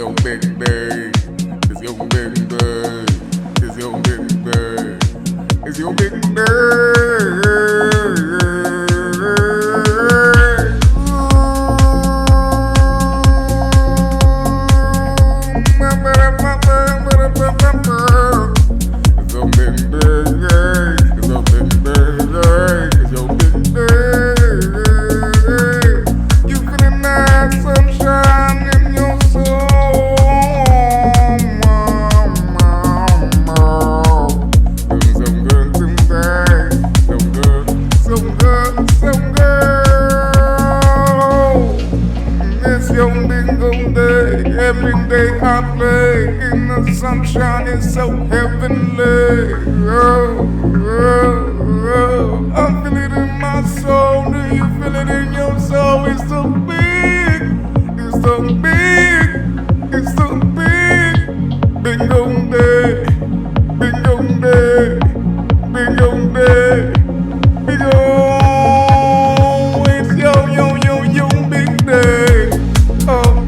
your big day. It's your big day. It's your big day. It's your big every day I play in the sunshine is so heavenly. Oh, oh, oh. I feel it in my soul. Do you feel it in your soul? It's so big. It's so big. It's so big. Bingo day. Bingo day. Bingo day. Bingo. It's yo, yo, yo, yo, big day. Oh.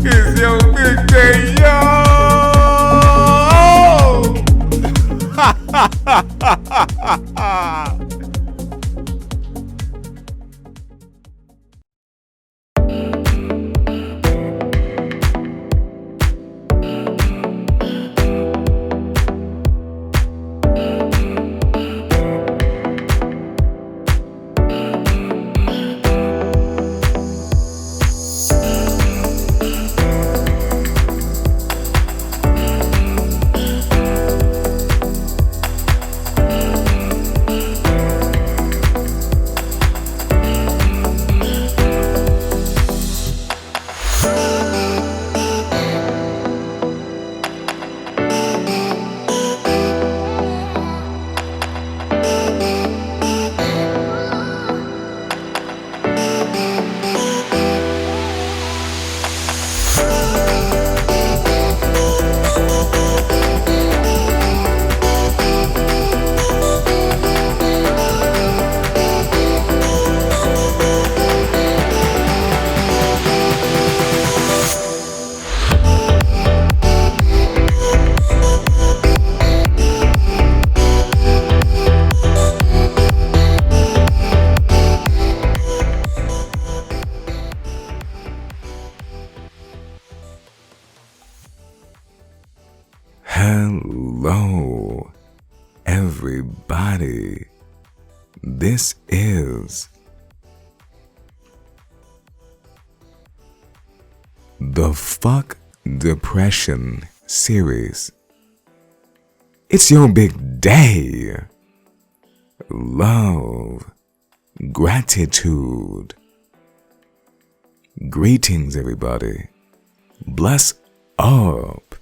It's your big day, yo. Hello, everybody. This is the Fuck Depression series. It's your big day. Love, gratitude. Greetings, everybody. Bless up.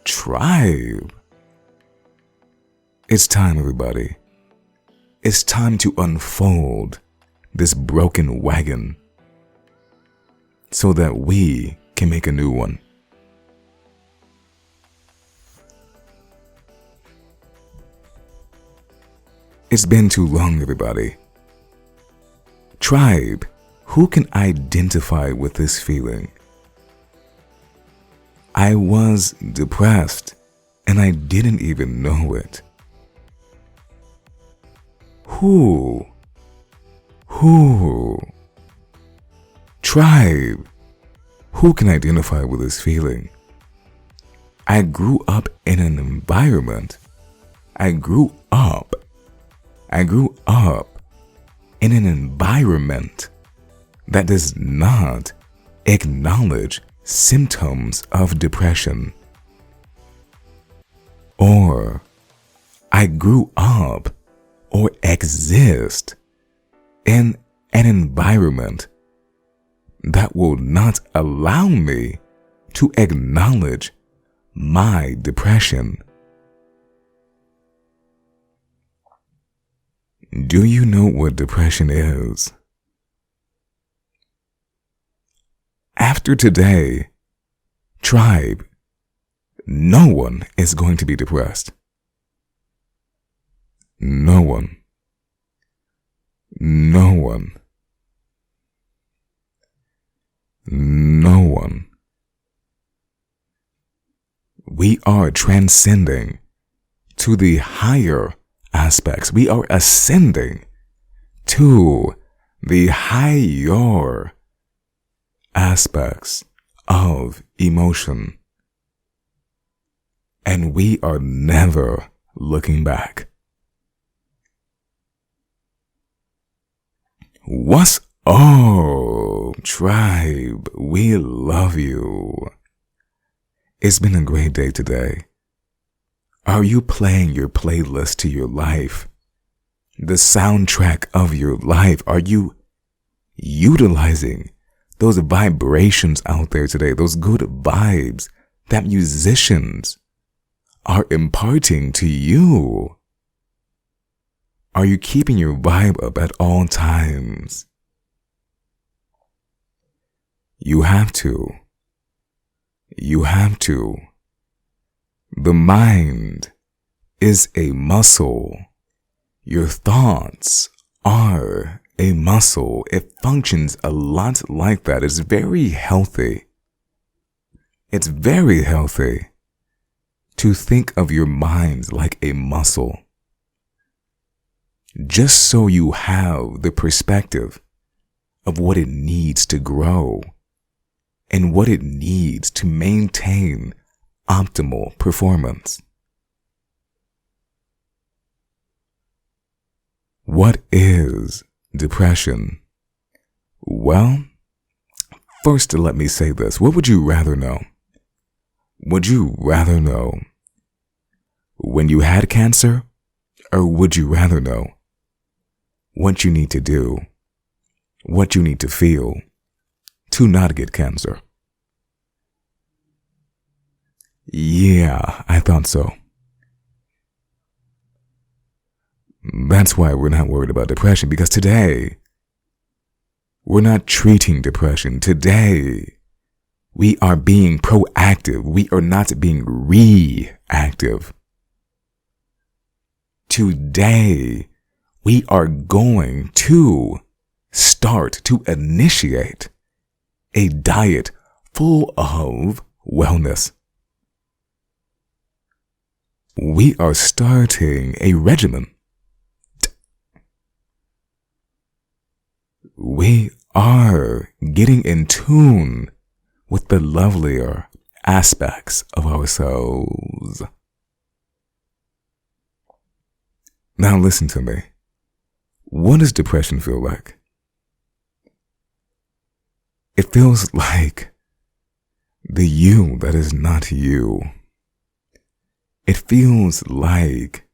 Tribe. It's time, everybody. It's time to unfold this broken wagon so that we can make a new one. It's been too long, everybody. Tribe, who can identify with this feeling? I was depressed and I didn't even know it. Who? Tribe, who can identify with this feeling? I grew up in an environment. I grew up in an environment that does not acknowledge symptoms of depression. Or I grew up or exist in an environment that will not allow me to acknowledge my depression. Do you know what depression is? After today, tribe, no one is going to be depressed. No one. No one. No one. We are transcending to the higher aspects. We are ascending to the higher aspects of emotion. And we are never looking back. What's up, tribe? We love you. It's been a great day today. Are you playing your playlist to your life? The soundtrack of your life? Are you utilizing those vibrations out there today? Those good vibes that musicians are imparting to you? Are you keeping your vibe up at all times? You have to. You have to. The mind is a muscle. Your thoughts are a muscle. It functions a lot like that. It's very healthy. It's very healthy to think of your mind like a muscle. Just so you have the perspective of what it needs to grow and what it needs to maintain optimal performance. What is depression? Well, first let me say this. What would you rather know? Would you rather know when you had cancer, or would you rather know what you need to do, what you need to feel to not get cancer? Yeah, I thought so. That's why we're not worried about depression, because today, we're not treating depression. Today, we are being proactive. We are not being reactive. Today, we are going to start to initiate a diet full of wellness. We are starting a regimen. We are getting in tune with the lovelier aspects of ourselves. Now listen to me. What does depression feel like? It feels like the you that is not you. It feels like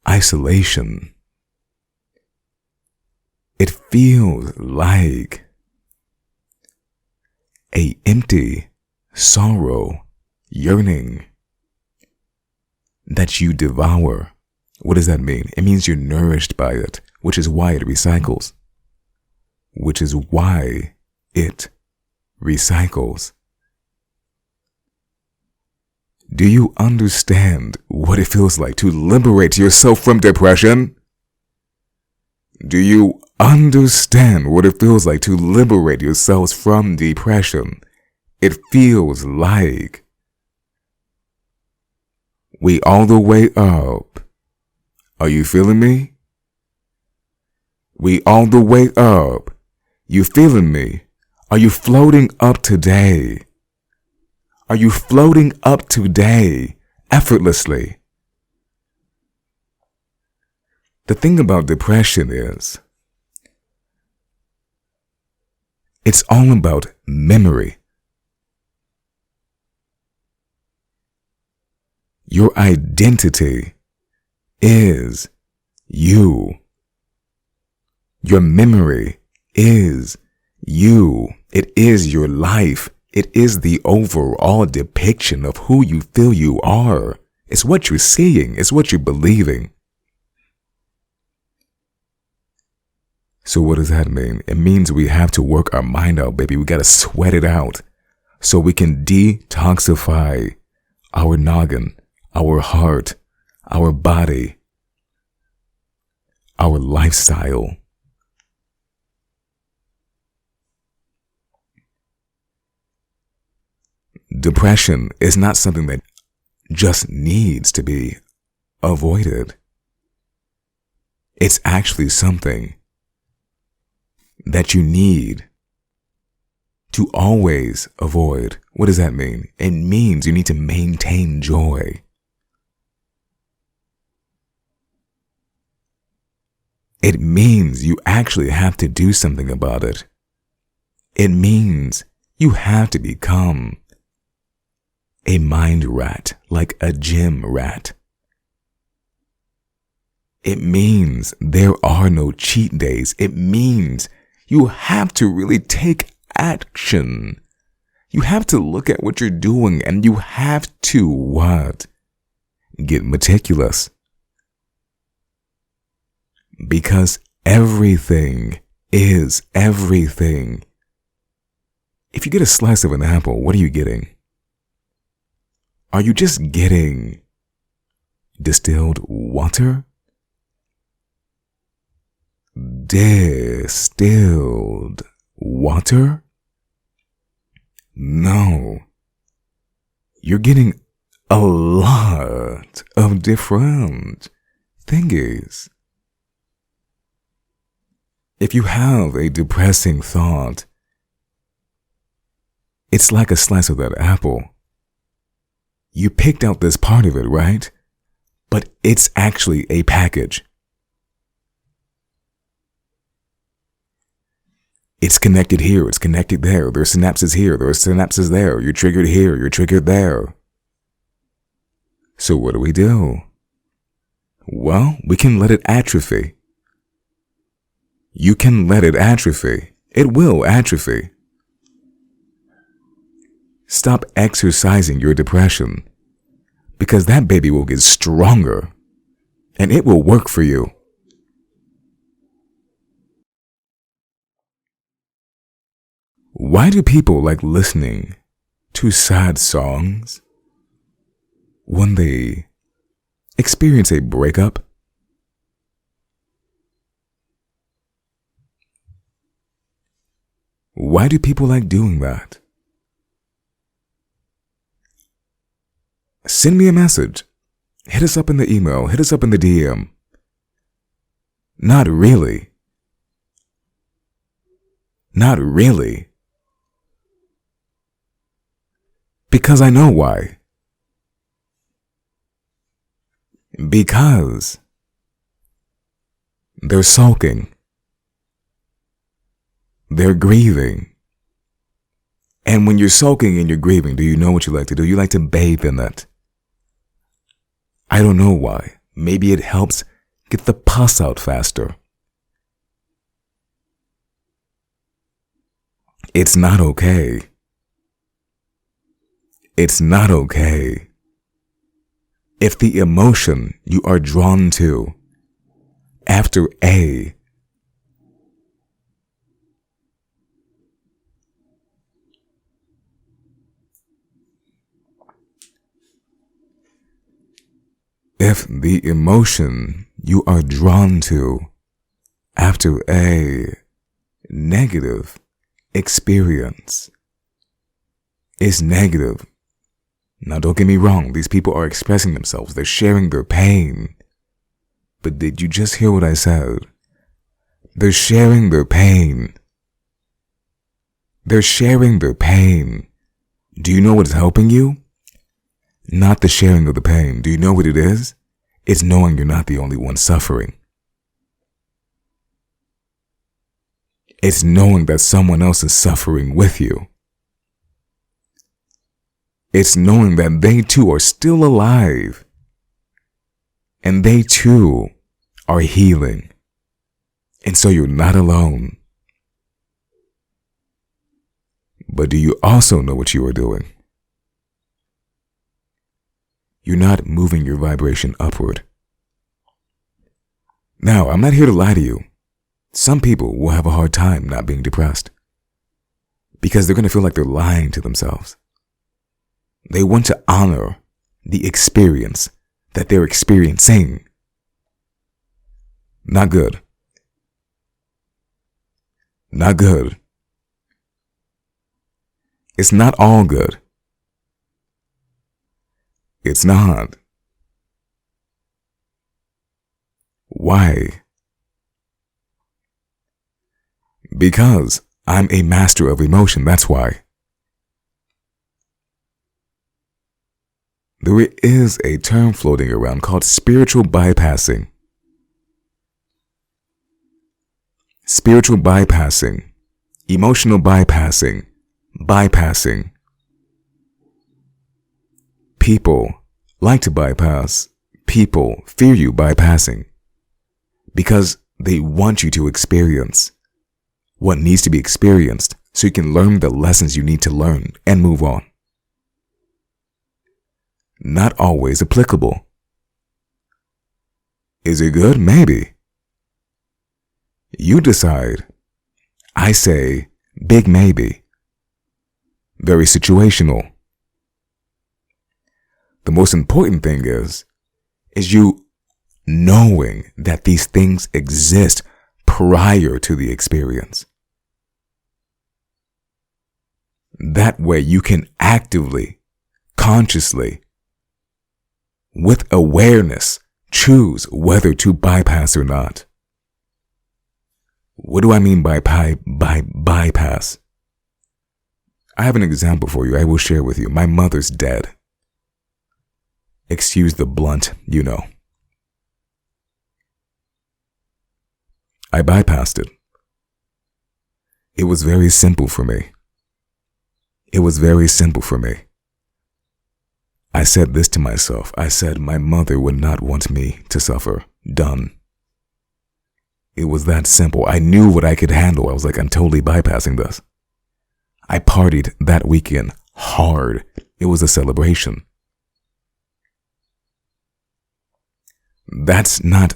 isolation. It feels like a empty sorrow, yearning that you devour. What does that mean? It means you're nourished by it, which is why it recycles. Which is why it recycles. Do you understand what it feels like to liberate yourself from depression? Do you understand what it feels like to liberate yourselves from depression? It feels like we all the way up. Are you feeling me? We all the way up. You feeling me? Are you floating up today? Are you floating up today effortlessly? The thing about depression is, it's all about memory. Your identity is you. Your memory is you. It is your life. It is the overall depiction of who you feel you are. It's what you're seeing. It's what you're believing. So what does that mean? It means we have to work our mind out, baby. We got to sweat it out so we can detoxify our noggin, our heart, our body, our lifestyle. Depression is not something that just needs to be avoided. It's actually something that you need to always avoid. What does that mean? It means you need to maintain joy. It means you actually have to do something about it. It means you have to become a mind rat, like a gym rat. It means there are no cheat days. It means you have to really take action. You have to look at what you're doing and you have to what? Get meticulous. Because everything is everything. If you get a slice of an apple, what are you getting? Are you just getting distilled water? Distilled water? No. You're getting a lot of different thingies. If you have a depressing thought, it's like a slice of that apple. You picked out this part of it, right? But it's actually a package. It's connected here, it's connected there. There are synapses here, there are synapses there. You're triggered here, you're triggered there. So what do? Well, we can let it atrophy. You can let it atrophy. It will atrophy. Stop exercising your depression, because that baby will get stronger and it will work for you. Why do people like listening to sad songs when they experience a breakup? Why do people like doing that? Send me a message. Hit us up in the email. Hit us up in the DM. Not really. Not really. Because I know why. Because they're sulking. They're grieving. And when you're sulking and you're grieving, do you know what you like to do? You like to bathe in it. I don't know why. Maybe it helps get the pus out faster. It's not okay. It's not okay. If the emotion you are drawn to after A if the emotion you are drawn to after a negative experience is negative. Now don't get me wrong, these people are expressing themselves, they're sharing their pain. But did you just hear what I said? They're sharing their pain. They're sharing their pain. Do you know what's helping you? Not the sharing of the pain. Do you know what it is? It's knowing you're not the only one suffering. It's knowing that someone else is suffering with you. It's knowing that they too are still alive. And they too are healing. And so you're not alone. But do you also know what you are doing? You're not moving your vibration upward. Now, I'm not here to lie to you. Some people will have a hard time not being depressed because they're going to feel like they're lying to themselves. They want to honor the experience that they're experiencing. Not good. Not good. It's not all good. It's not. Why? Because I'm a master of emotion, that's why. There is a term floating around called spiritual bypassing. Spiritual bypassing, emotional bypassing, bypassing. People like to bypass. People fear you bypassing because they want you to experience what needs to be experienced so you can learn the lessons you need to learn and move on. Not always applicable. Is it good? Maybe. You decide. I say big maybe. Very situational. The most important thing is you knowing that these things exist prior to the experience. That way you can actively, consciously, with awareness, choose whether to bypass or not. What do I mean by bypass? I have an example for you I will share with you. My mother's dead. Excuse the blunt, you know. I bypassed it. It was very simple for me. It was very simple for me. I said this to myself. I said my mother would not want me to suffer. Done. It was that simple. I knew what I could handle. I was like, I'm totally bypassing this. I partied that weekend hard. It was a celebration. That's not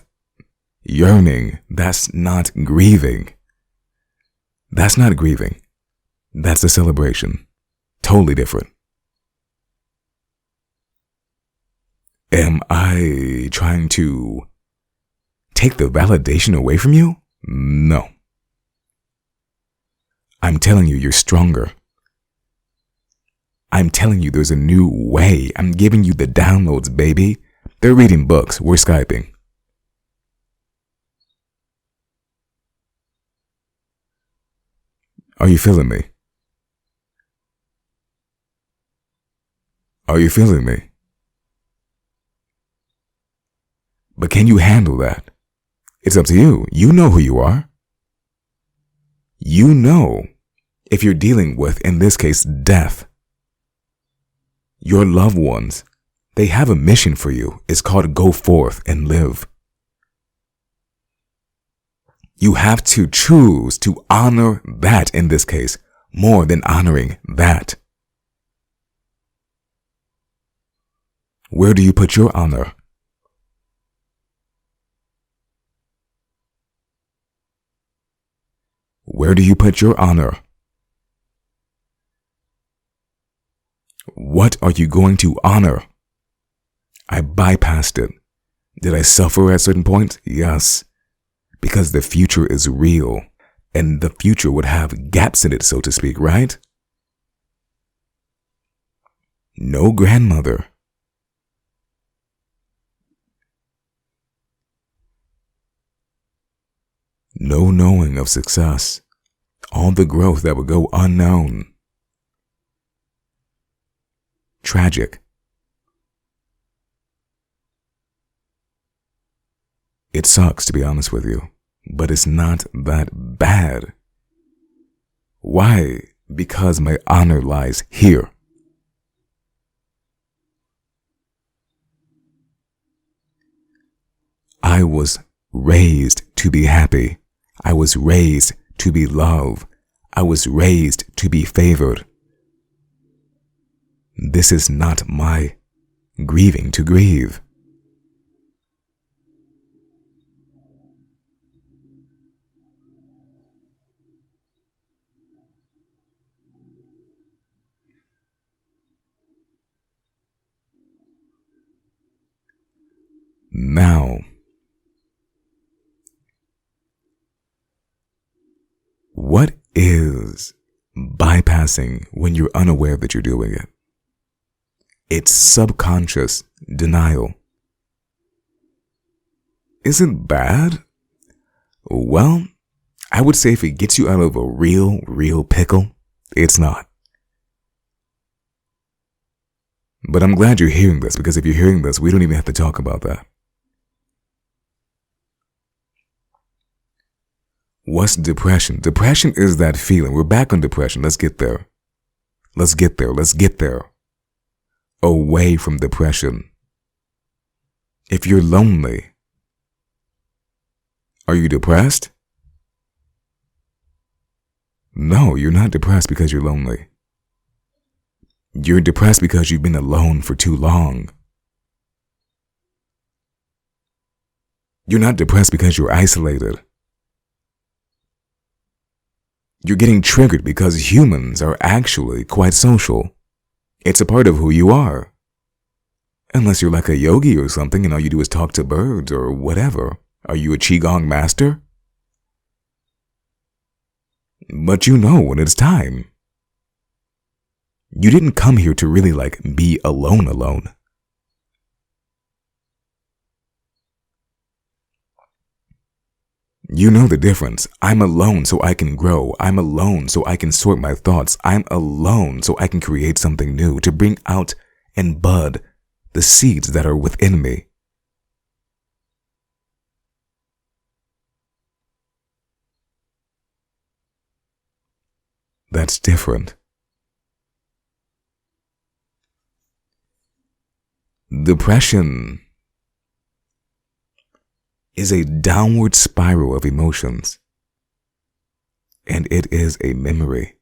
yearning. That's not grieving. That's not grieving. That's a celebration. Totally different. Am I trying to take the validation away from you? No. I'm telling you, you're stronger. I'm telling you, there's a new way. I'm giving you the downloads, baby. They're reading books. We're Skyping. Are you feeling me? Are you feeling me? But can you handle that? It's up to you. You know who you are. You know if you're dealing with, in this case, death. Your loved ones, they have a mission for you. It's called go forth and live. You have to choose to honor that, in this case, more than honoring that. Where do you put your honor? Where do you put your honor? What are you going to honor? I bypassed it. Did I suffer at certain points? Yes. Because the future is real. And the future would have gaps in it, so to speak, right? No grandmother. No knowing of success. All the growth that would go unknown. Tragic. It sucks, to be honest with you, but it's not that bad. Why? Because my honor lies here. I was raised to be happy. I was raised to be loved. I was raised to be favored. This is not my grieving to grieve. Now, what is bypassing when you're unaware that you're doing it? It's subconscious denial. Is it bad? Well, I would say if it gets you out of a real pickle, it's not. But I'm glad you're hearing this, because if you're hearing this, we don't even have to talk about that. What's depression? Depression is that feeling. We're back on depression. Let's get there. Let's get there. Let's get there. Away from depression. If you're lonely, are you depressed? No, you're not depressed because you're lonely. You're depressed because you've been alone for too long. You're not depressed because you're isolated. You're getting triggered because humans are actually quite social. It's a part of who you are. Unless you're like a yogi or something and all you do is talk to birds or whatever. Are you a Qigong master? But you know when it's time. You didn't come here to really be alone. You know the difference. I'm alone so I can grow. I'm alone so I can sort my thoughts. I'm alone so I can create something new, to bring out and bud the seeds that are within me. That's different. Depression is a downward spiral of emotions, and it is a memory.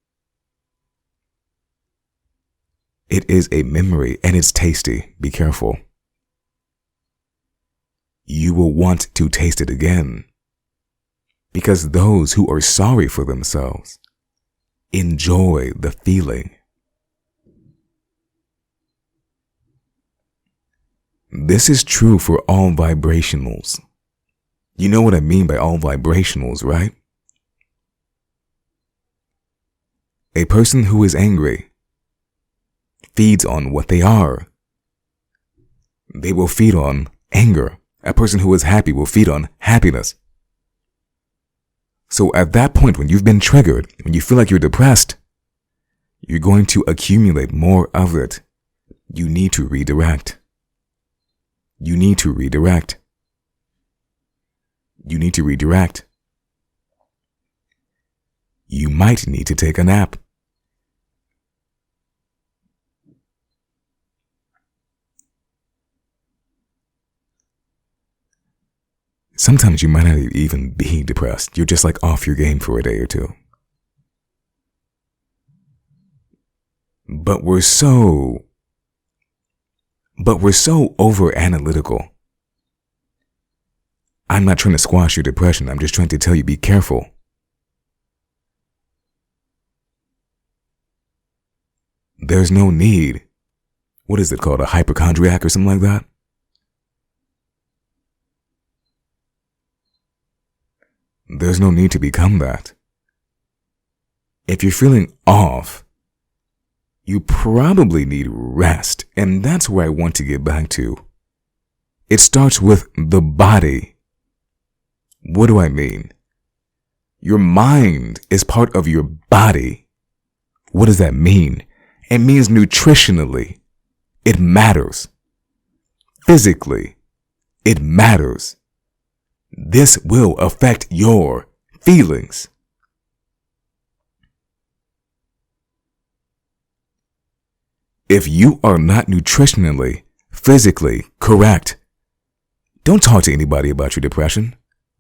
It is a memory, and it's tasty. Be careful. You will want to taste it again, because those who are sorry for themselves enjoy the feeling. This is true for all vibrationals. You know what I mean by all vibrationals, right? A person who is angry feeds on what they are. They will feed on anger. A person who is happy will feed on happiness. So at that point, when you've been triggered, when you feel like you're depressed, you're going to accumulate more of it. You need to redirect. You need to redirect. You need to redirect. You might need to take a nap. Sometimes you might not even be depressed. You're just off your game for a day or two. But we're so over analytical. I'm not trying to squash your depression. I'm just trying to tell you, be careful. There's no need. What is it called? A hypochondriac or something like that? There's no need to become that. If you're feeling off, you probably need rest. And that's where I want to get back to. It starts with the body. What do I mean? Your mind is part of your body. What does that mean? It means nutritionally, it matters. Physically, it matters. This will affect your feelings. If you are not nutritionally, physically correct, don't talk to anybody about your depression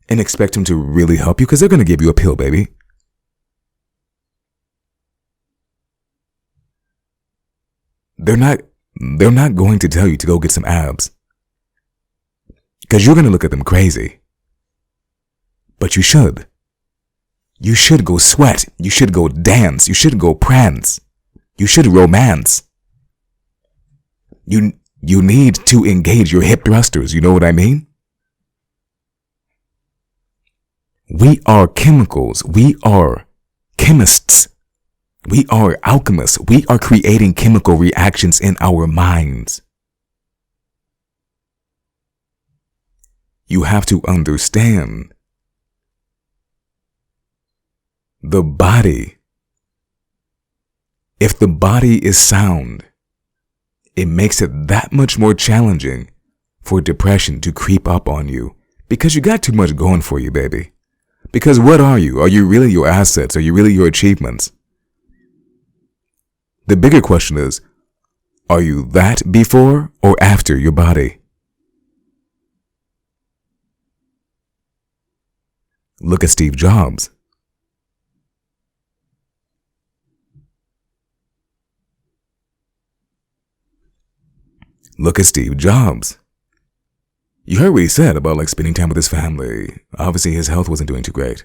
and expect them to really help you, because they're going to give you a pill, baby. They're not going to tell you to go get some abs, because you're going to look at them crazy. But you should. You should go sweat. You should go dance. You should go prance. You should romance. You need to engage your hip thrusters, you know what I mean? We are chemicals. We are chemists. We are alchemists. We are creating chemical reactions in our minds. You have to understand the body. If the body is sound, it makes it that much more challenging for depression to creep up on you because you got too much going for you, baby. Because what are you? Are you really your assets? Are you really your achievements? The bigger question is, are you that before or after your body? Look at Steve Jobs. Look at Steve Jobs. You heard what he said about like spending time with his family. Obviously his health wasn't doing too great.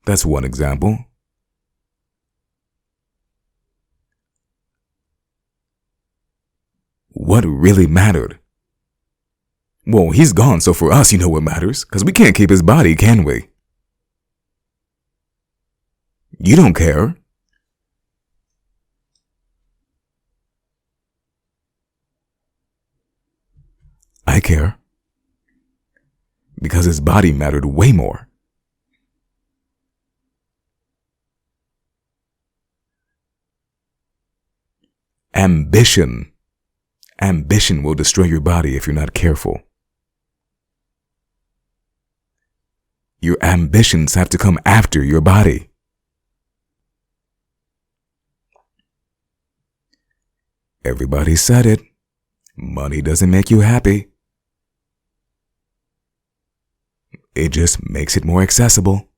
That's one example. What really mattered? Well, he's gone, so for us, you know what matters, because we can't keep his body, can we? You don't care. I care. Because his body mattered way more. Ambition. Ambition will destroy your body if you're not careful. Your ambitions have to come after your body. Everybody said it. Money doesn't make you happy. It just makes it more accessible.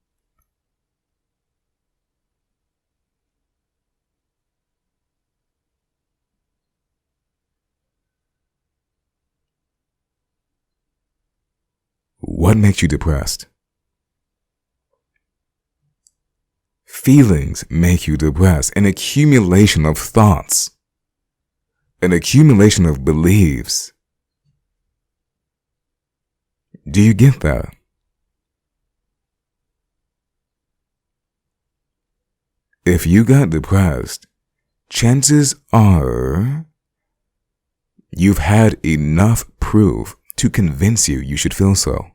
What makes you depressed? Feelings make you depressed. An accumulation of thoughts. An accumulation of beliefs. Do you get that? If you got depressed, chances are you've had enough proof to convince you should feel so.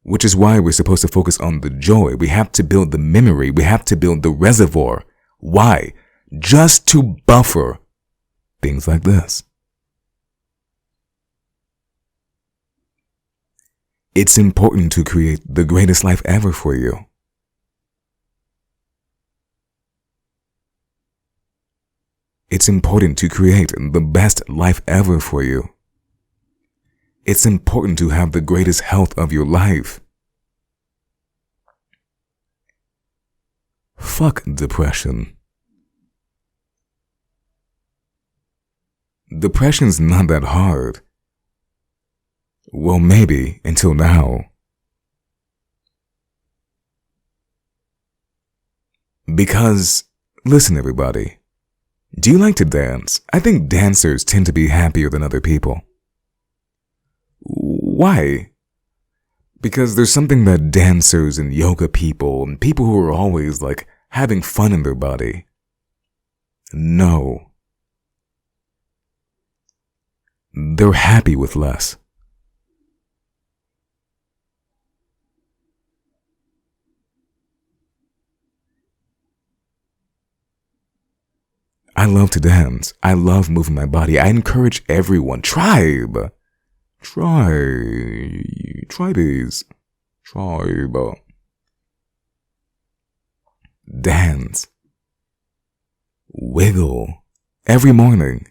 Which is why we're supposed to focus on the joy. We have to build the memory. We have to build the reservoir. Why? Just to buffer things like this. It's important to create the greatest life ever for you. It's important to create the best life ever for you. It's important to have the greatest health of your life. Fuck depression. Depression's not that hard. Well, maybe until now. Because, listen everybody, do you like to dance? I think dancers tend to be happier than other people. Why? Because there's something that dancers and yoga people and people who are always like having fun in their body. No. They're happy with less. I love to dance. I love moving my body. I encourage everyone. Tribe. Try these. Tribe. Dance. Wiggle. Every morning.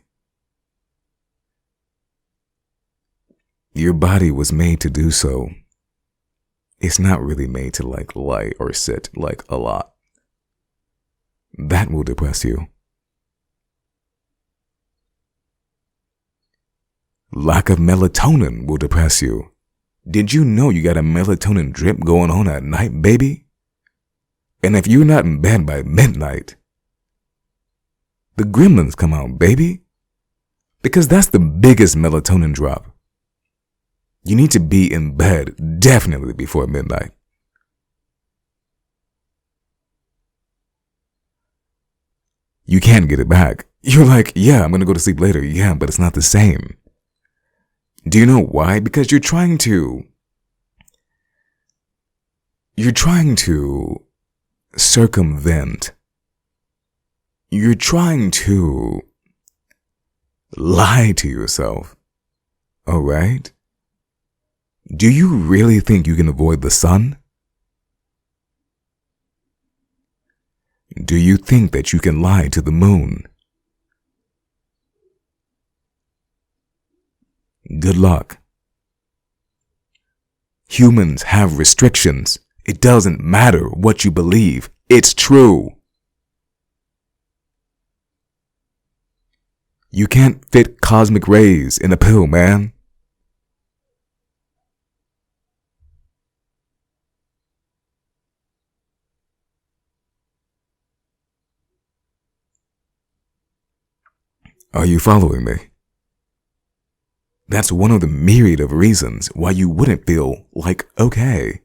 Your body was made to do so. It's not really made to like lie or sit like a lot. That will depress you. Lack of melatonin will depress you. Did you know you got a melatonin drip going on at night, baby? And if you're not in bed by midnight, the gremlins come out, baby. Because that's the biggest melatonin drop. You need to be in bed definitely before midnight. You can't get it back. You're like, yeah, I'm going to go to sleep later. Yeah, but it's not the same. Do you know why? Because you're trying to circumvent. You're trying to lie to yourself. All right? Do you really think you can avoid the sun? Do you think that you can lie to the moon? Good luck. Humans have restrictions. It doesn't matter what you believe. It's true. You can't fit cosmic rays in a pill, man. Are you following me? That's one of the myriad of reasons why you wouldn't feel like okay.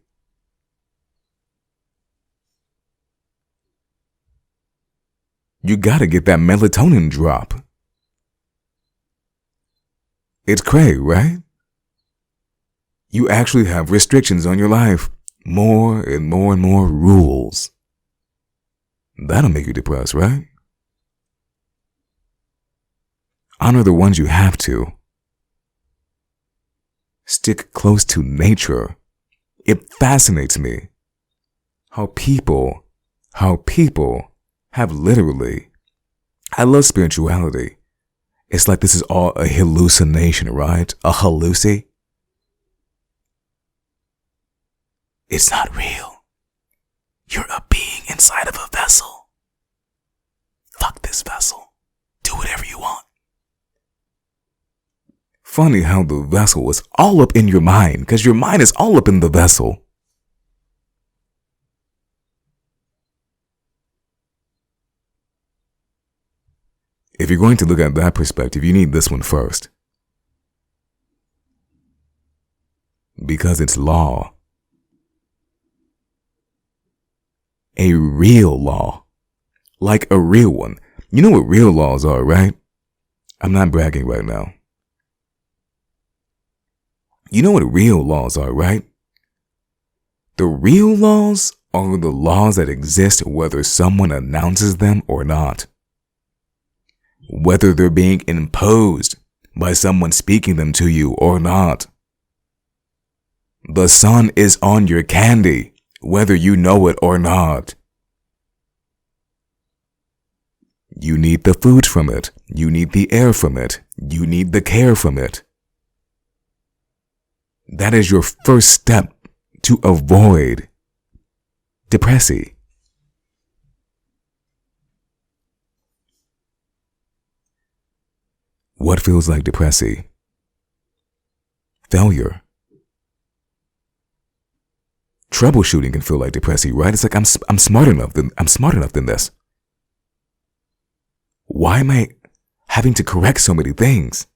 You gotta get that melatonin drop. It's crazy, right? You actually have restrictions on your life. More and more and more rules. That'll make you depressed, right? Honor the ones you have to. Stick close to nature. It fascinates me how people have literally, I love spirituality. It's like this is all a hallucination, right? A halluci. It's not real. You're a being inside of a vessel. Fuck this vessel. Do whatever you want. Funny how the vessel is all up in your mind, because your mind is all up in the vessel. If you're going to look at that perspective, you need this one first. Because it's law. A real law. Like a real one. You know what real laws are, right? I'm not bragging right now. You know what real laws are, right? The real laws are the laws that exist whether someone announces them or not. Whether they're being imposed by someone speaking them to you or not. The sun is on your candy, whether you know it or not. You need the food from it. You need the air from it. You need the care from it. That is your first step to avoid depression. What feels like depression? Failure. Troubleshooting can feel like depression, right? It's like I'm smart enough than this. Why am I having to correct so many things?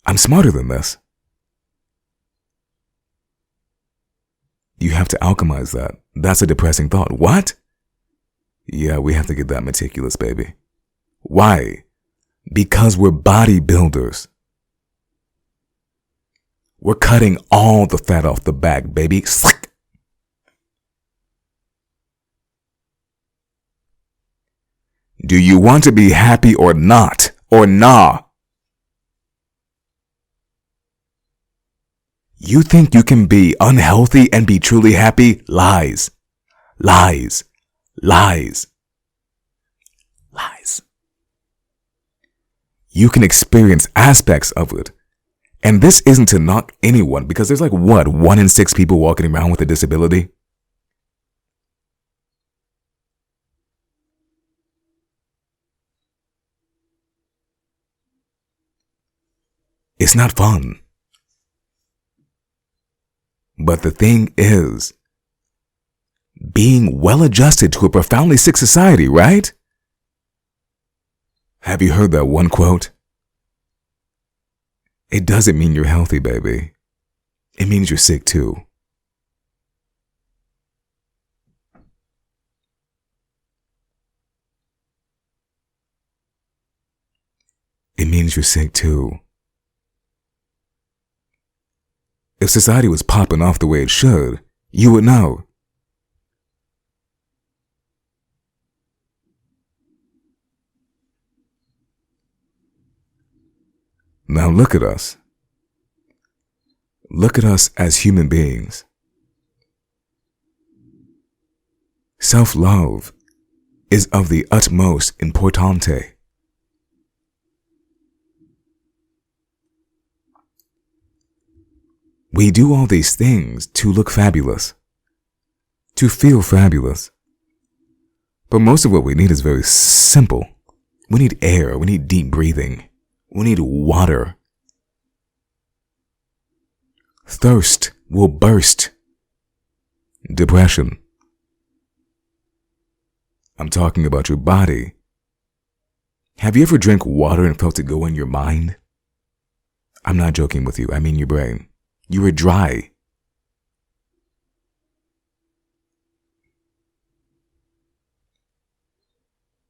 I'm smarter than this. You have to alchemize that. That's a depressing thought. What? Yeah, we have to get that meticulous, baby. Why? Because we're bodybuilders. We're cutting all the fat off the back, baby. Do you want to be happy or not? Or nah? You think you can be unhealthy and be truly happy? Lies. Lies. Lies. Lies. You can experience aspects of it. And this isn't to knock anyone, because there's like, what, 1 in 6 people walking around with a disability? It's not fun. But the thing is, being well adjusted to a profoundly sick society, right? Have you heard that one quote? It doesn't mean you're healthy, baby. It means you're sick too. It means you're sick too. If society was popping off the way it should, you would know. Now look at us. Look at us as human beings. Self-love is of the utmost importante. We do all these things to look fabulous, to feel fabulous. But most of what we need is very simple. We need air, we need deep breathing, we need water. Thirst will burst. Depression. I'm talking about your body. Have you ever drank water and felt it go in your mind? I'm not joking with you, I mean your brain. You were dry.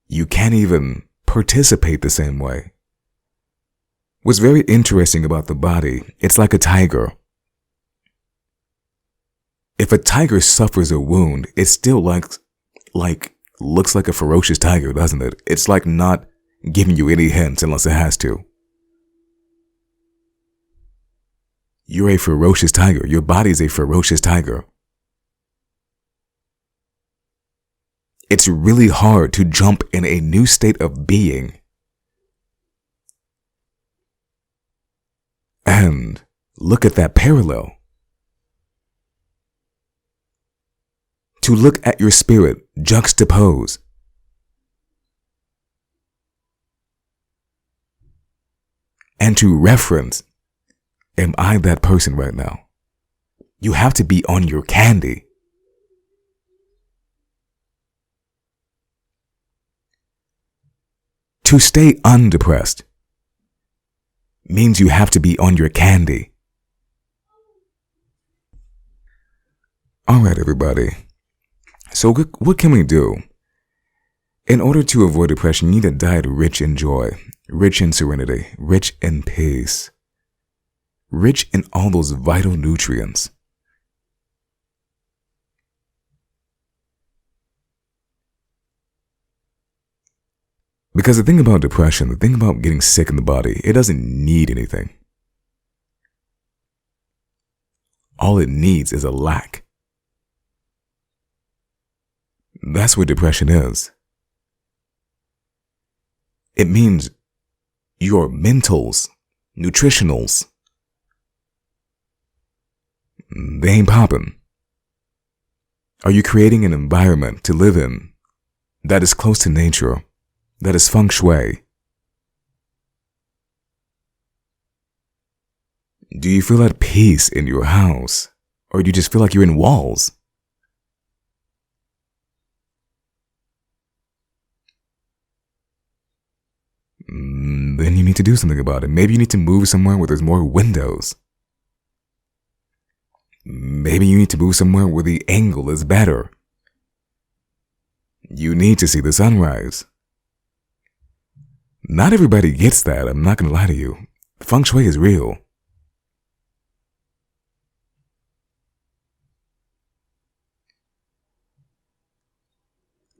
You can't even participate the same way. What's very interesting about the body, it's like a tiger. If a tiger suffers a wound, it still looks like a ferocious tiger, doesn't it? It's like not giving you any hints unless it has to. You're a ferocious tiger. Your body's a ferocious tiger. It's really hard to jump in a new state of being. And look at that parallel. To look at your spirit juxtapose. And to reference, am I that person right now? You have to be on your candy. To stay undepressed means you have to be on your candy. All right, everybody. So what can we do? In order to avoid depression, you need a diet rich in joy, rich in serenity, rich in peace, rich in all those vital nutrients. Because the thing about depression, the thing about getting sick in the body, it doesn't need anything. All it needs is a lack. That's what depression is. It means your mentals, nutritionals, they ain't popping. Are you creating an environment to live in that is close to nature, that is feng shui? Do you feel at peace in your house? Or do you just feel like you're in walls? Then you need to do something about it. Maybe you need to move somewhere where there's more windows. Maybe you need to move somewhere where the angle is better. You need to see the sunrise. Not everybody gets that, I'm not going to lie to you. Feng Shui is real.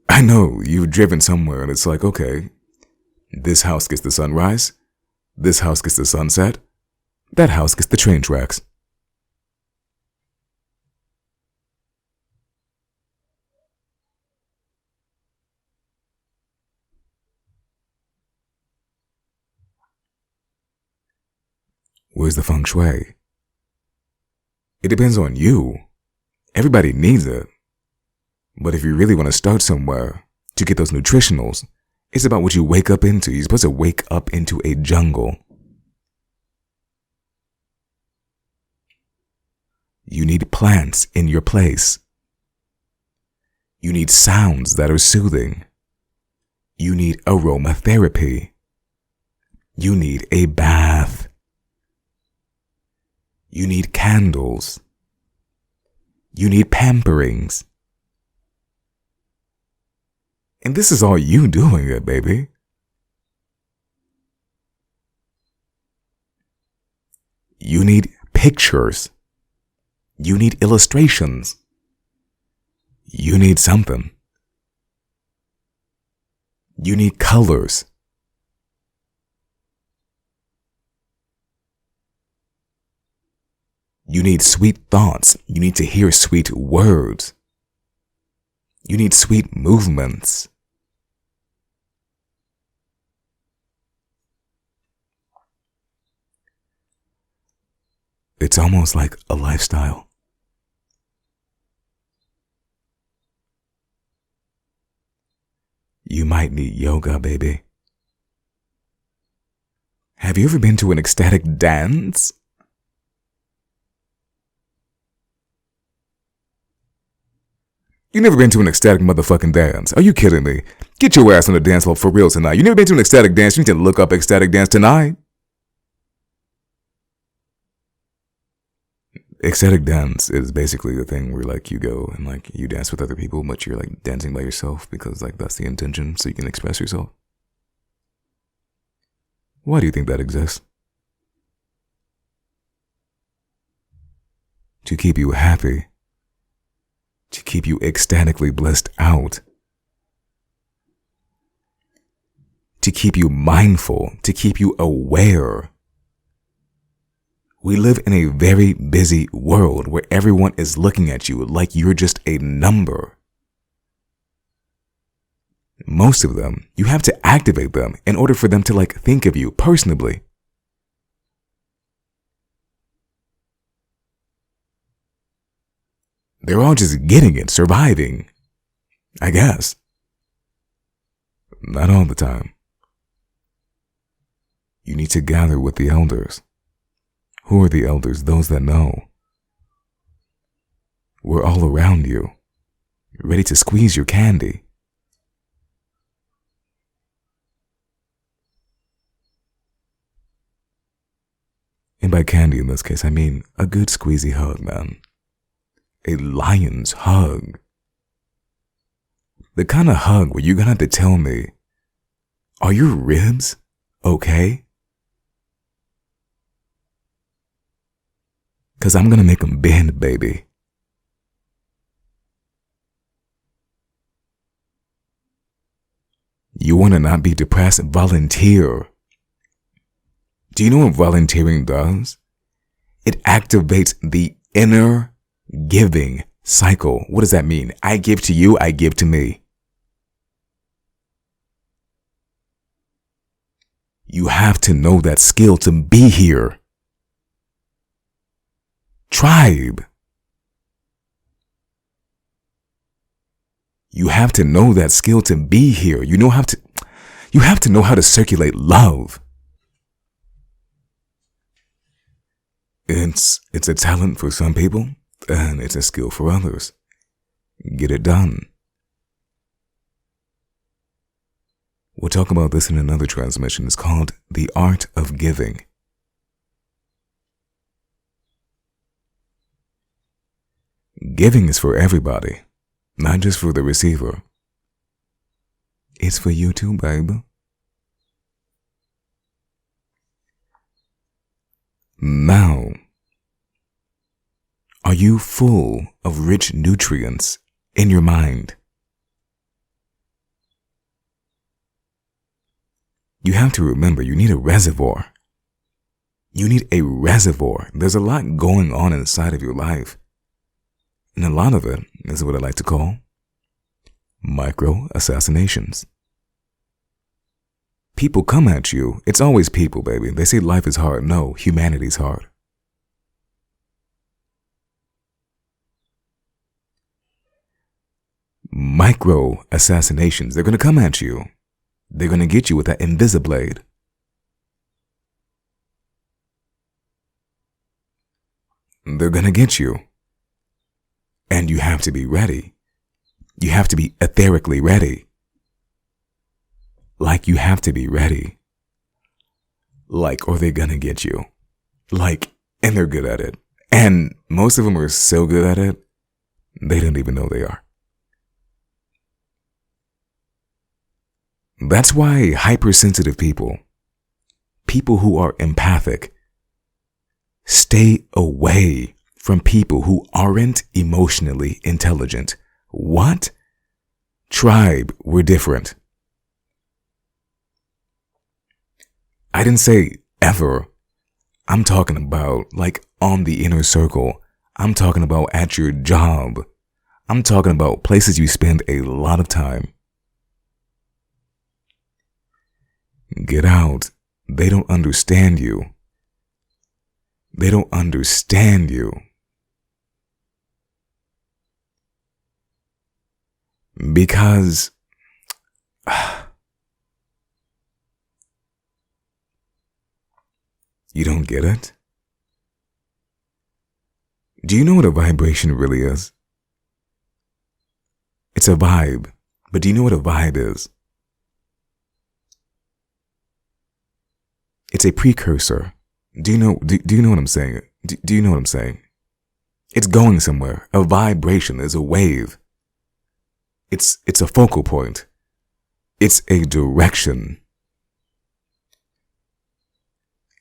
I know, you've driven somewhere and it's like, okay, this house gets the sunrise, this house gets the sunset, that house gets the train tracks. Where's the feng shui? It depends on you. Everybody needs it. But if you really want to start somewhere to get those nutritionals, it's about what you wake up into. You're supposed to wake up into a jungle. You need plants in your place. You need sounds that are soothing. You need aromatherapy. You need a bath. You need candles. You need pamperings. And this is all you doing it, baby. You need pictures. You need illustrations. You need something. You need colors. You need sweet thoughts. You need to hear sweet words. You need sweet movements. It's almost like a lifestyle. You might need yoga, baby. Have you ever been to an ecstatic dance? You never been to an ecstatic motherfucking dance? Are you kidding me? Get your ass on the dance floor for real tonight. You never been to an ecstatic dance? You need to look up ecstatic dance tonight. Ecstatic dance is basically the thing where like you go and like you dance with other people, but you're like dancing by yourself because like that's the intention, so you can express yourself. Why do you think that exists? To keep you happy. To keep you ecstatically blissed out. To keep you mindful. To keep you aware. We live in a very busy world where everyone is looking at you like you're just a number. Most of them, you have to activate them in order for them to like think of you personally. They're all just getting it, surviving, I guess. Not all the time. You need to gather with the elders. Who are the elders? Those that know. We're all around you, ready to squeeze your candy. And by candy in this case, I mean a good squeezy hug, man. A lion's hug. The kind of hug where you're gonna have to tell me, are your ribs okay? Because I'm going to make them bend, baby. You want to not be depressed? Volunteer. Do you know what volunteering does? It activates the inner giving cycle. What does that mean? I give to you, I give to me. You have to know that skill to be here. Tribe. You have to know that skill to be here. You have to know how to circulate love. It's a talent for some people, and it's a skill for others. Get it done. We'll talk about this in another transmission. It's called The Art of Giving. Giving is for everybody, not just for the receiver. It's for you too, babe. Now, are you full of rich nutrients in your mind? You have to remember you need a reservoir. You need a reservoir. There's a lot going on inside of your life. And a lot of it is what I like to call micro-assassinations. People come at you. It's always people, baby. They say life is hard. No, humanity's hard. Micro-assassinations. They're going to come at you. They're going to get you with that Invisiblade. They're going to get you. And you have to be ready. You have to be etherically ready. Like you have to be ready. Like, or they're gonna get you. Like, and they're good at it. And most of them are so good at it, they don't even know they are. That's why hypersensitive people, people who are empathic, stay away from people who aren't emotionally intelligent. What? Tribe, we're different. I didn't say ever. I'm talking about like on the inner circle. I'm talking about at your job. I'm talking about places you spend a lot of time. Get out. They don't understand you. They don't understand you. Because you don't get it? Do you know what a vibration really is? It's a vibe, but do you know what a vibe is? It's a precursor. Do you know what I'm saying? Do you know what I'm saying? It's going somewhere. A vibration is a wave. It's a focal point. It's a direction.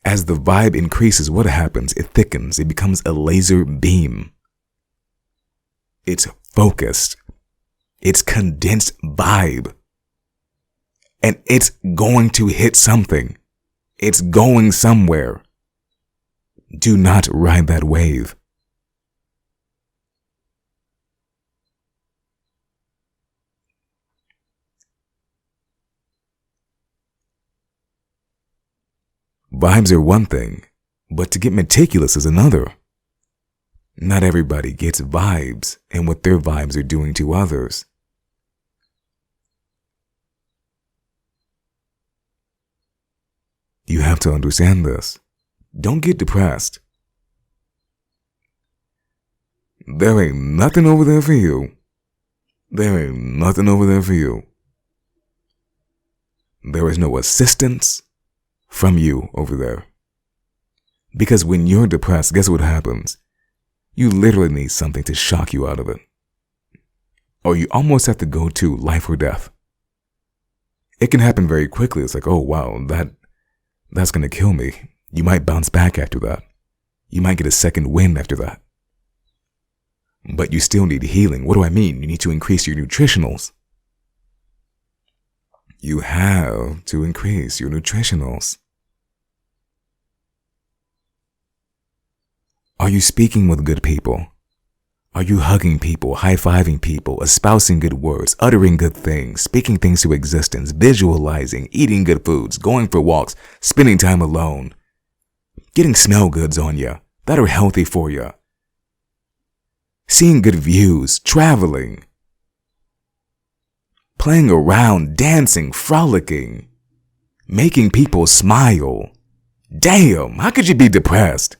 As the vibe increases, what happens? It thickens. It becomes a laser beam. It's focused. It's condensed vibe. And it's going to hit something. It's going somewhere. Do not ride that wave. Vibes are one thing, but to get meticulous is another. Not everybody gets vibes and what their vibes are doing to others. You have to understand this. Don't get depressed. There ain't nothing over there for you. There ain't nothing over there for you. There is no assistance from you over there. Because when you're depressed, guess what happens? You literally need something to shock you out of it. Or you almost have to go to life or death. It can happen very quickly. It's like, oh wow, that's going to kill me. You might bounce back after that. You might get a second wind after that. But you still need healing. What do I mean? You need to increase your nutritionals. You have to increase your nutritionals. Are you speaking with good people? Are you hugging people, high-fiving people, espousing good words, uttering good things, speaking things to existence, visualizing, eating good foods, going for walks, spending time alone, getting smell goods on you that are healthy for you, seeing good views, traveling, playing around, dancing, frolicking, making people smile? Damn, how could you be depressed?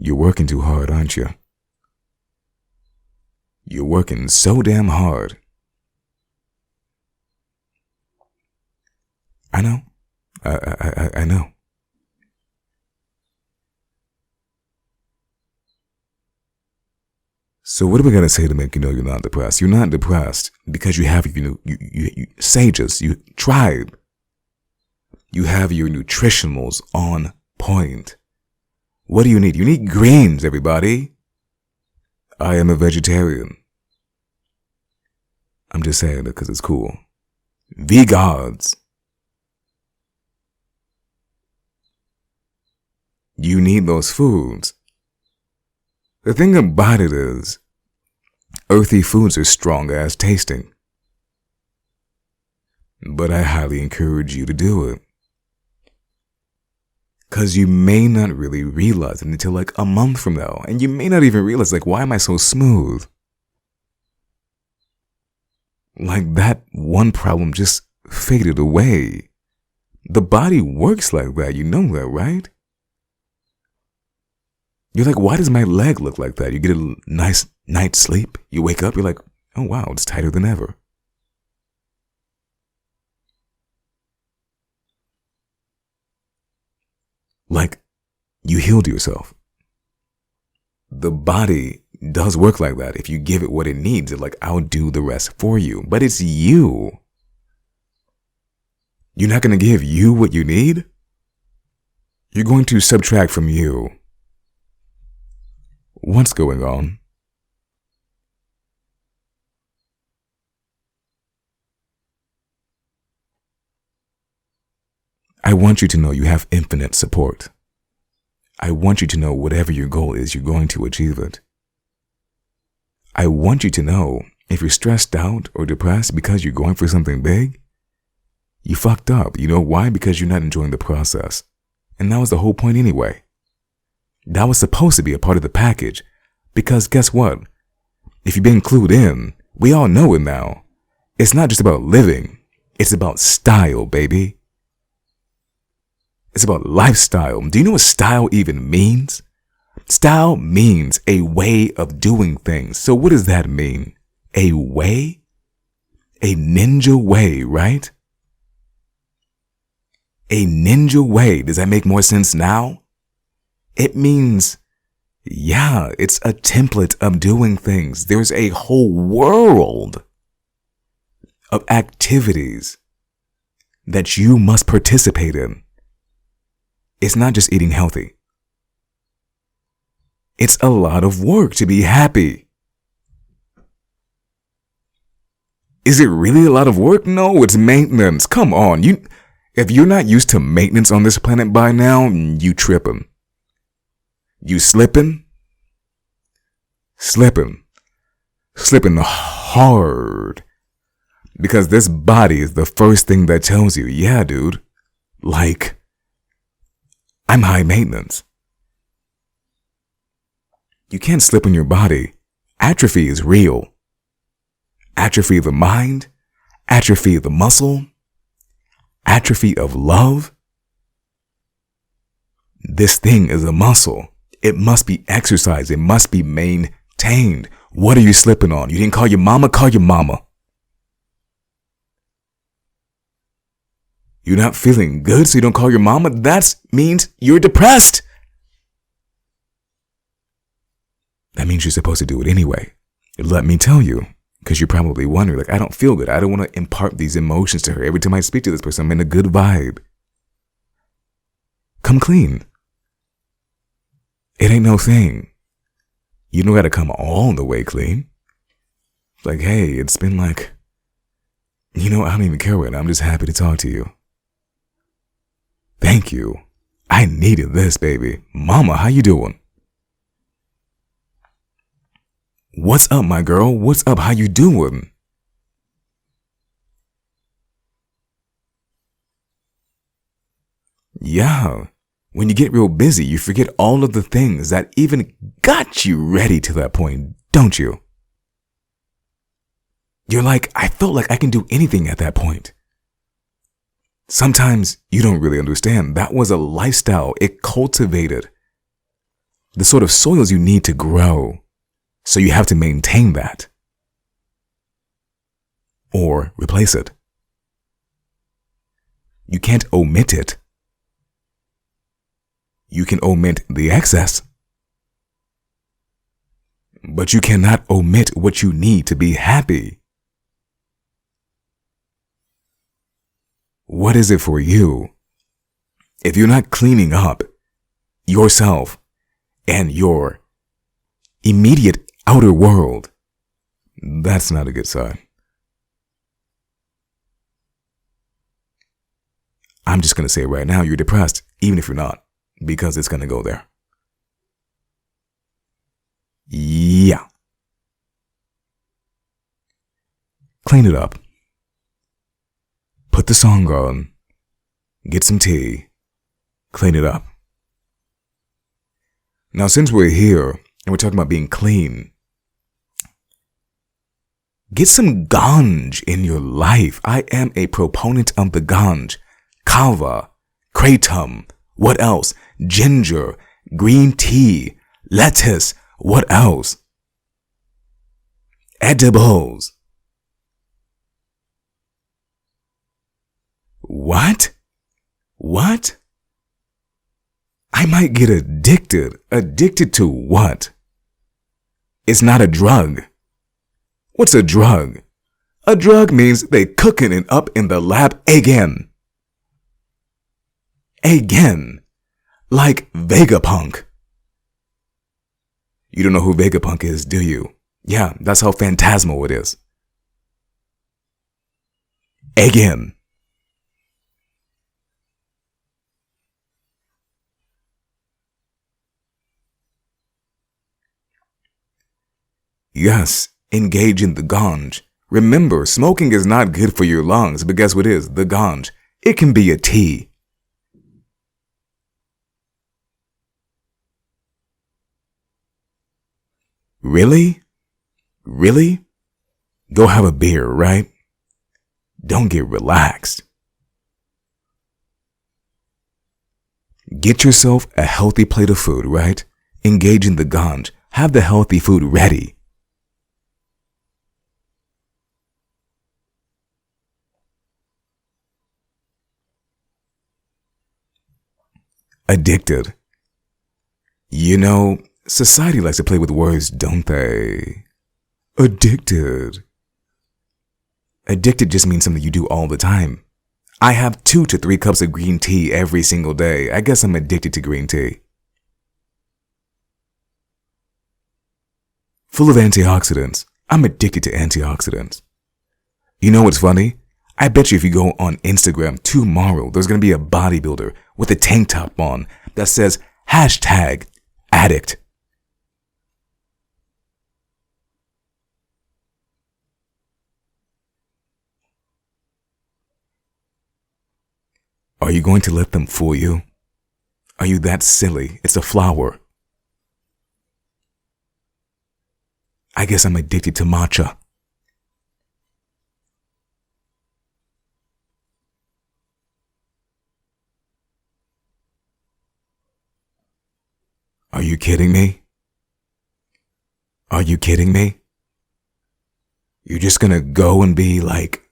You're working too hard, aren't you? You're working so damn hard. I know. I know. So what are we gonna say to make you know you're not depressed? You're not depressed because you have you sages, you tribe. You have your nutritionals on point. What do you need? You need greens, everybody. I am a vegetarian. I'm just saying it because it's cool. Vegans. You need those foods. The thing about it is, earthy foods are strong as tasting. But I highly encourage you to do it. Because you may not really realize it until like a month from now. And you may not even realize, like, why am I so smooth? Like that one problem just faded away. The body works like that, you know that, right? You're like, why does my leg look like that? You get a nice night's sleep. You wake up, you're like, oh wow, it's tighter than ever. Like, you healed yourself. The body does work like that. If you give it what it needs, it's like, I'll do the rest for you. But it's you. You're not going to give you what you need? You're going to subtract from you. What's going on? I want you to know you have infinite support. I want you to know whatever your goal is, you're going to achieve it. I want you to know if you're stressed out or depressed because you're going for something big, you fucked up. You know why? Because you're not enjoying the process. And that was the whole point anyway. That was supposed to be a part of the package. Because guess what? If you've been clued in, we all know it now. It's not just about living. It's about style, baby. It's about lifestyle. Do you know what style even means? Style means a way of doing things. So what does that mean? A way? A ninja way, right? A ninja way. Does that make more sense now? It means, yeah, it's a template of doing things. There's a whole world of activities that you must participate in. It's not just eating healthy. It's a lot of work to be happy. Is it really a lot of work? No, it's maintenance. Come on. If you're not used to maintenance on this planet by now, you tripping. You slipping? Slipping hard. Because this body is the first thing that tells you, yeah, dude, like, I'm high maintenance. You can't slip on your body. Atrophy is real. Atrophy of the mind, atrophy of the muscle, atrophy of love. This thing is a muscle. It must be exercised. It must be maintained. What are you slipping on? You didn't call your mama? Call your mama. You're not feeling good, so you don't call your mama? That means you're depressed. That means you're supposed to do it anyway. Let me tell you, because you're probably wondering, like, I don't feel good. I don't want to impart these emotions to her. Every time I speak to this person, I'm in a good vibe. Come clean. It ain't no thing. You don't got to come all the way clean. Like, hey, it's been like, I don't even care right now. I'm just happy to talk to you. Thank you. I needed this, baby. Mama, how you doing? What's up, my girl? What's up? How you doing? Yeah. When you get real busy, you forget all of the things that even got you ready to that point, don't you? You're like, I felt like I can do anything at that point. Sometimes you don't really understand. That was a lifestyle. It cultivated the sort of soils you need to grow. So you have to maintain that. Or replace it. You can't omit it. You can omit the excess. But you cannot omit what you need to be happy. What is it for you? If you're not cleaning up yourself and your immediate outer world, that's not a good sign. I'm just going to say right now, you're depressed, even if you're not, because it's going to go there. Yeah. Clean it up. Put the song on. Get some tea. Clean it up. Now, since we're here and we're talking about being clean, get some ganj in your life. I am a proponent of the ganj. Kava, kratom, what else? Ginger, green tea, lettuce. What else? Edibles. What? What? I might get addicted. Addicted to what? It's not a drug. What's a drug? A drug means they cooking it up in the lab again. Again. Like Vegapunk. You don't know who Vegapunk is, do you? Yeah, that's how phantasmal it is. Again. Yes, engage in the ganj. Remember, smoking is not good for your lungs, but guess what is? The ganj. It can be a tea. Really? Really? Go have a beer, right? Don't get relaxed. Get yourself a healthy plate of food, right? Engage in the ganj. Have the healthy food ready. Addicted. You know, society likes to play with words, don't they? Addicted. Addicted just means something you do all the time. I have 2 to 3 cups of green tea every single day. I guess I'm addicted to green tea. Full of antioxidants. I'm addicted to antioxidants. You know what's funny? I bet you if you go on Instagram tomorrow, there's going to be a bodybuilder with a tank top on that says #addict. Are you going to let them fool you? Are you that silly? It's a flower. I guess I'm addicted to matcha. Are you kidding me? Are you kidding me? You're just gonna go and be like,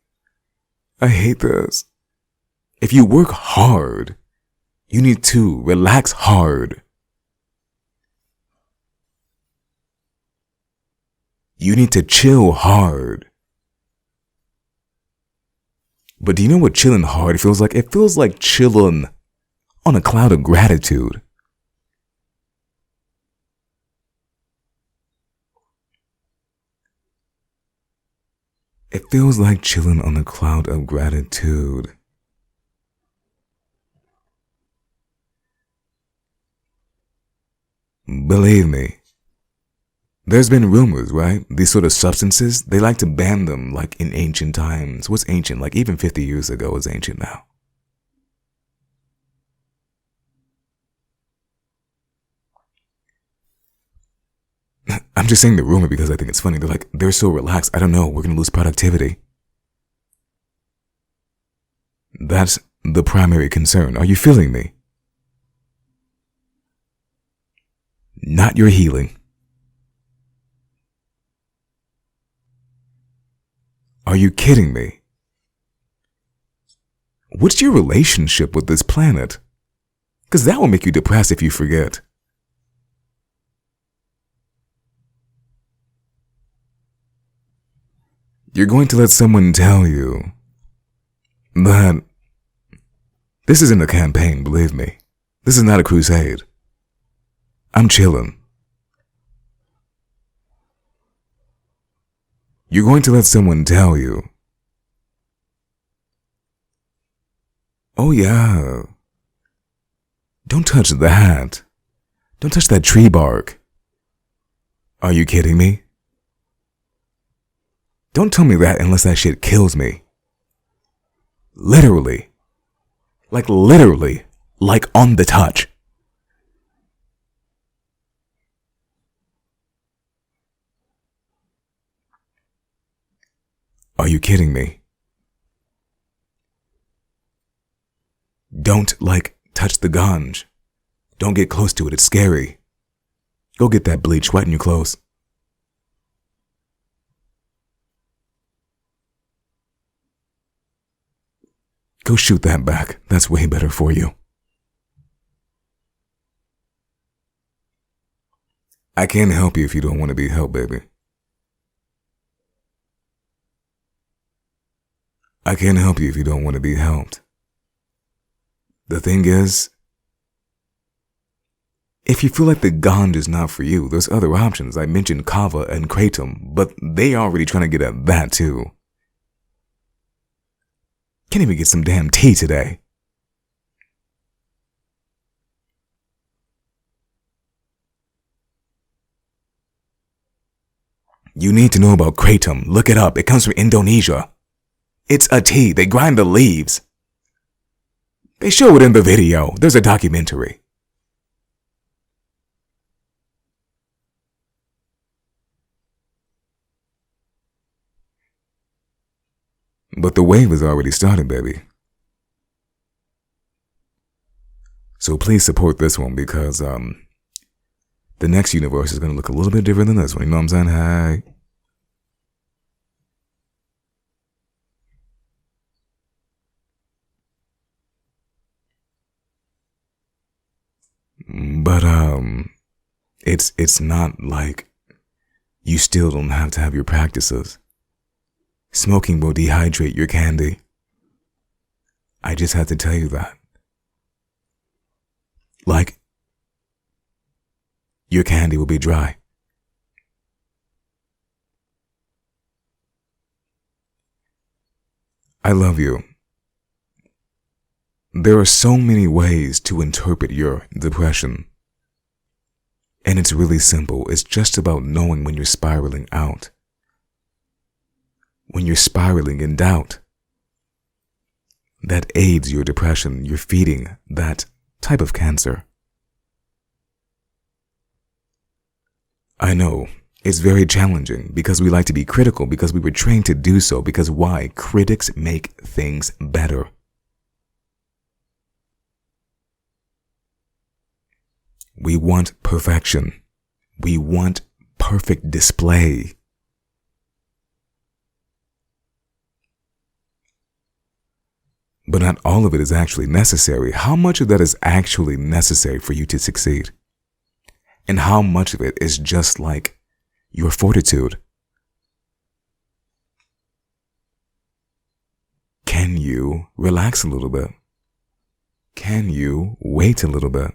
I hate this. If you work hard, you need to relax hard. You need to chill hard. But do you know what chilling hard feels like? It feels like chilling on a cloud of gratitude. It feels like chilling on a cloud of gratitude. Believe me, there's been rumors, right? These sort of substances, they like to ban them like in ancient times. What's ancient? Like even 50 years ago is ancient now. I'm just saying the rumor because I think it's funny. They're like, they're so relaxed. I don't know. We're going to lose productivity. That's the primary concern. Are you feeling me? Not your healing. Are you kidding me? What's your relationship with this planet? Because that will make you depressed if you forget. You're going to let someone tell you that this isn't a campaign, believe me. This is not a crusade. I'm chilling. You're going to let someone tell you, oh yeah, don't touch that. Don't touch that tree bark. Are you kidding me? Don't tell me that unless that shit kills me. Literally. Like on the touch. Are you kidding me? Don't touch the ganj. Don't get close to it, it's scary. Go get that bleach, whiten your clothes. Go shoot that back. That's way better for you. I can't help you if you don't want to be helped, baby. I can't help you if you don't want to be helped. The thing is, if you feel like the ganja is not for you, there's other options. I mentioned kava and kratom, but they already trying to get at that too. Can't even get some damn tea today. You need to know about kratom. Look it up. It comes from Indonesia. It's a tea. They grind the leaves. They show it in the video. There's a documentary. But the wave has already started, baby. So please support this one because the next universe is going to look a little bit different than this one. You know what I'm saying? Hey. But it's not like you still don't have to have your practices. Smoking will dehydrate your candy. I just had to tell you that. Like, your candy will be dry. I love you. There are so many ways to interpret your depression. And it's really simple. It's just about knowing when you're spiraling out. When you're spiraling in doubt. That aids your depression. You're feeding that type of cancer. I know, it's very challenging because we like to be critical because we were trained to do so because why? Critics make things better. We want perfection. We want perfect display. But not all of it is actually necessary. How much of that is actually necessary for you to succeed? And how much of it is just like your fortitude? Can you relax a little bit? Can you wait a little bit?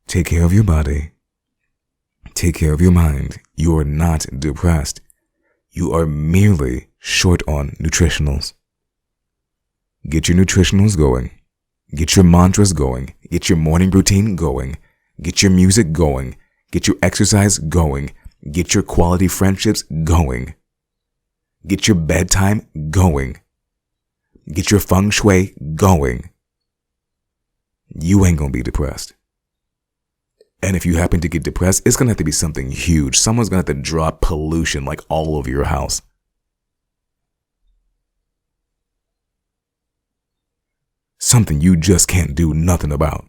Take care of your body. Take care of your mind. You are not depressed. You are merely short on nutritionals. Get your nutritionals going. Get your mantras going. Get your morning routine going. Get your music going. Get your exercise going. Get your quality friendships going. Get your bedtime going. Get your feng shui going. You ain't gonna be depressed. And if you happen to get depressed, it's gonna have to be something huge. Someone's gonna have to drop pollution like all over your house. Something you just can't do nothing about.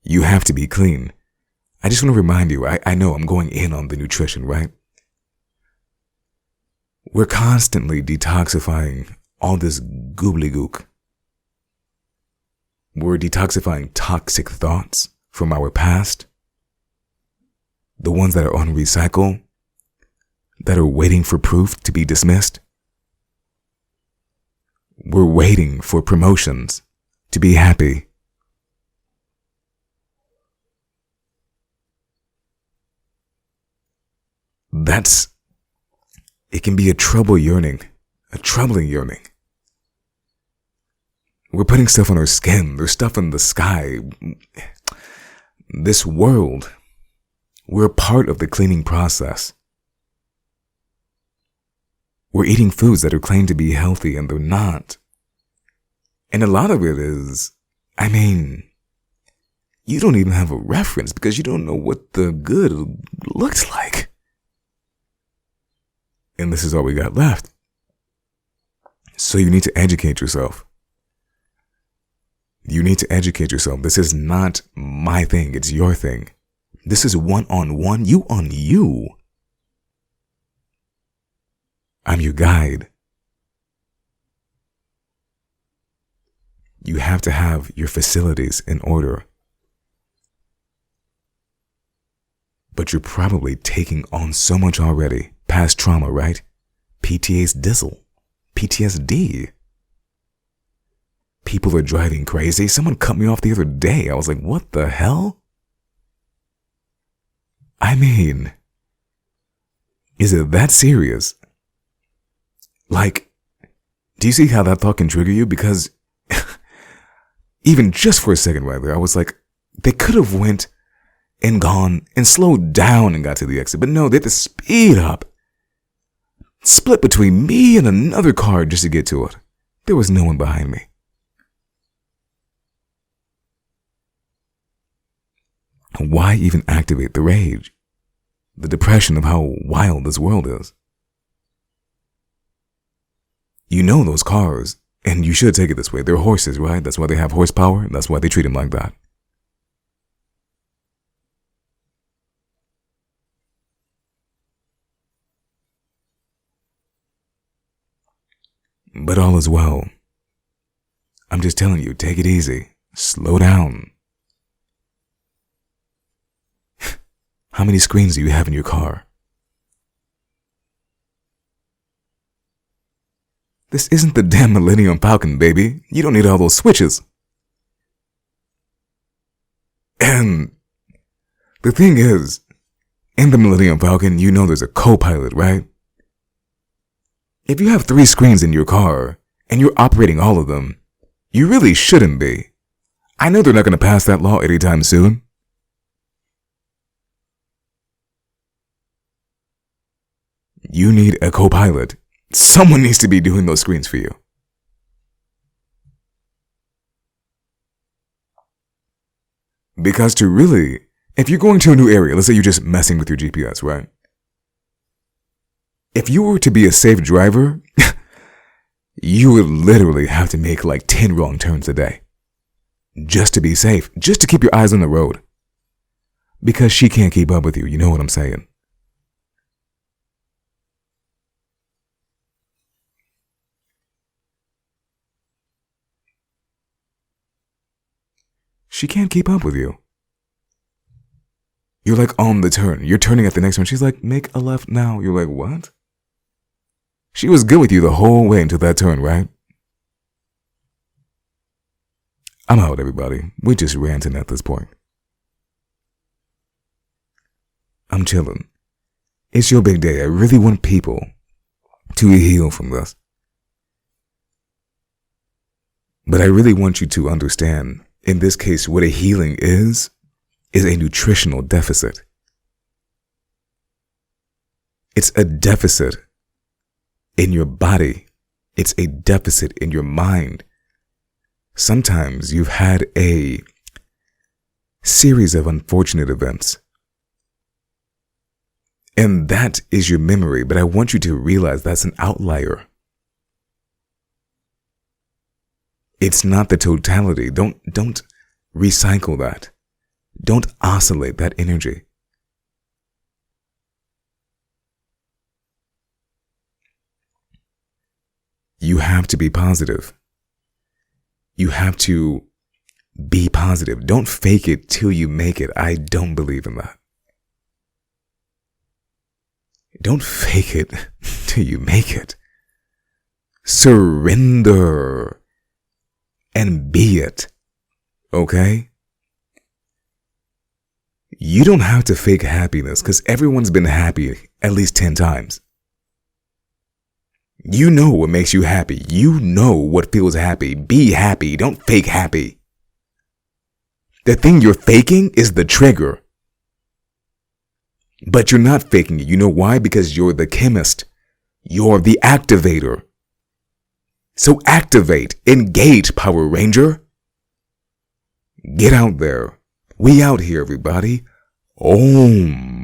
You have to be clean. I just want to remind you, I know I'm going in on the nutrition, right? We're constantly detoxifying all this gobbledygook. We're detoxifying toxic thoughts from our past. The ones that are on recycle, that are waiting for proof to be dismissed. We're waiting for promotions to be happy. It can be a troubling yearning. We're putting stuff on our skin. There's stuff in the sky. This world, we're part of the cleaning process. We're eating foods that are claimed to be healthy and they're not. And a lot of it is, you don't even have a reference because you don't know what the good looks like. And this is all we got left. So you need to educate yourself. You need to educate yourself. This is not my thing. It's your thing. This is one-on-one, you on you. I'm your guide. You have to have your facilities in order. But you're probably taking on so much already. Past trauma, right? PTSD. People are driving crazy. Someone cut me off the other day. I was like, what the hell? I mean, is it that serious? Like, do you see how that thought can trigger you? Because even just for a second right there, I was like, they could have went and gone and slowed down and got to the exit. But no, they had to speed up. Split between me and another car just to get to it. There was no one behind me. Why even activate the rage? The depression of how wild this world is. You know those cars, and you should take it this way. They're horses, right? That's why they have horsepower. That's why they treat them like that. But all is well. I'm just telling you, take it easy. Slow down. How many screens do you have in your car? This isn't the damn Millennium Falcon, baby. You don't need all those switches. And the thing is, in the Millennium Falcon, you know there's a co-pilot, right? If you have 3 screens in your car, and you're operating all of them, you really shouldn't be. I know they're not going to pass that law anytime soon. You need a co-pilot. Someone needs to be doing those screens for you. Because to really, if you're going to a new area, let's say you're just messing with your GPS, right? If you were to be a safe driver, you would literally have to make like 10 wrong turns a day. Just to be safe. Just to keep your eyes on the road. Because she can't keep up with you, you know what I'm saying? She can't keep up with you. You're like on the turn. You're turning at the next one. She's like, make a left now. You're like, what? She was good with you the whole way until that turn, right? I'm out, everybody. We're just ranting at this point. I'm chilling. It's your big day. I really want people to heal from this. But I really want you to understand, in this case, what a healing is a nutritional deficit. It's a deficit in your body. It's a deficit in your mind. Sometimes you've had a series of unfortunate events. And that is your memory, but I want you to realize that's an outlier. It's not the totality. Don't recycle that. Don't oscillate that energy. You have to be positive. You have to be positive. Don't fake it till you make it. I don't believe in that. Don't fake it till you make it. Surrender and be it. Okay? You don't have to fake happiness because everyone's been happy at least 10 times. You know what makes you happy. You know what feels happy. Be happy. Don't fake happy. The thing you're faking is the trigger. But you're not faking it. You know why? Because you're the chemist. You're the activator. So activate. Engage, Power Ranger. Get out there. We out here, everybody. Om.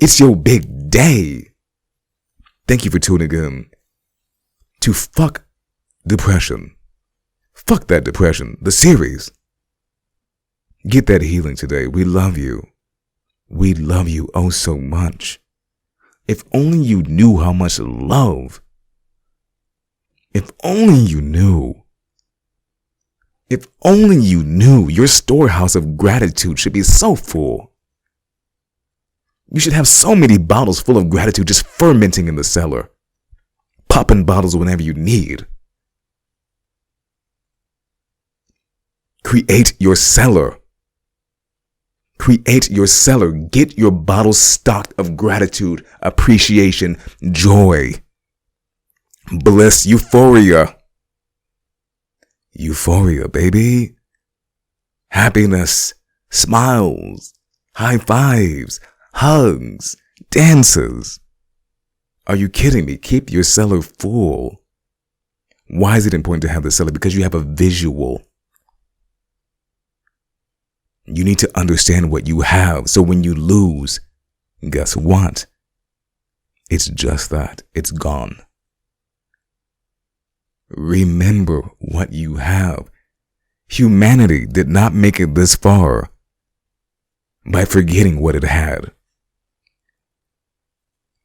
It's your big day. Thank you for tuning in to Fuck Depression. Fuck that depression, the series. Get that healing today. We love you. We love you oh so much. If only you knew how much love. If only you knew. If only you knew your storehouse of gratitude should be so full. You should have so many bottles full of gratitude just fermenting in the cellar. Popping bottles whenever you need. Create your cellar. Create your cellar. Get your bottles stocked of gratitude, appreciation, joy, bliss, euphoria. Euphoria, baby. Happiness, smiles, high fives, hugs, dances. Are you kidding me? Keep your cellar full. Why is it important to have the cellar? Because you have a visual. You need to understand what you have. So when you lose, guess what? It's just that. It's gone. Remember what you have. Humanity did not make it this far by forgetting what it had.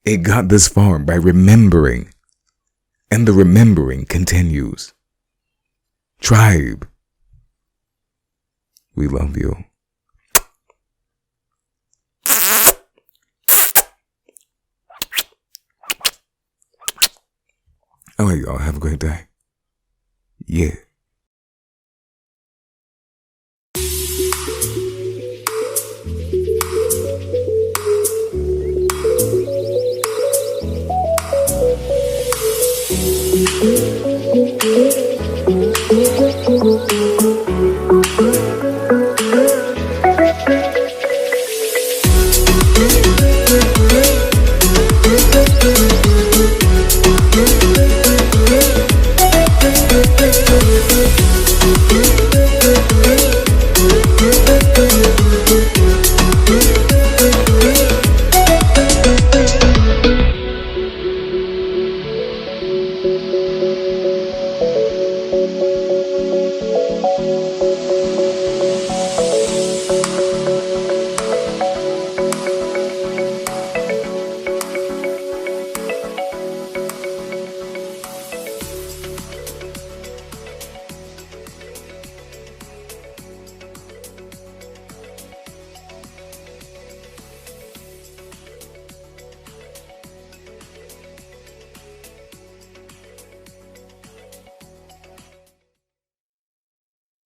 It got this far by remembering, and the remembering continues. Tribe, we love you. All right, y'all, have a great day. Yeah. Thank you.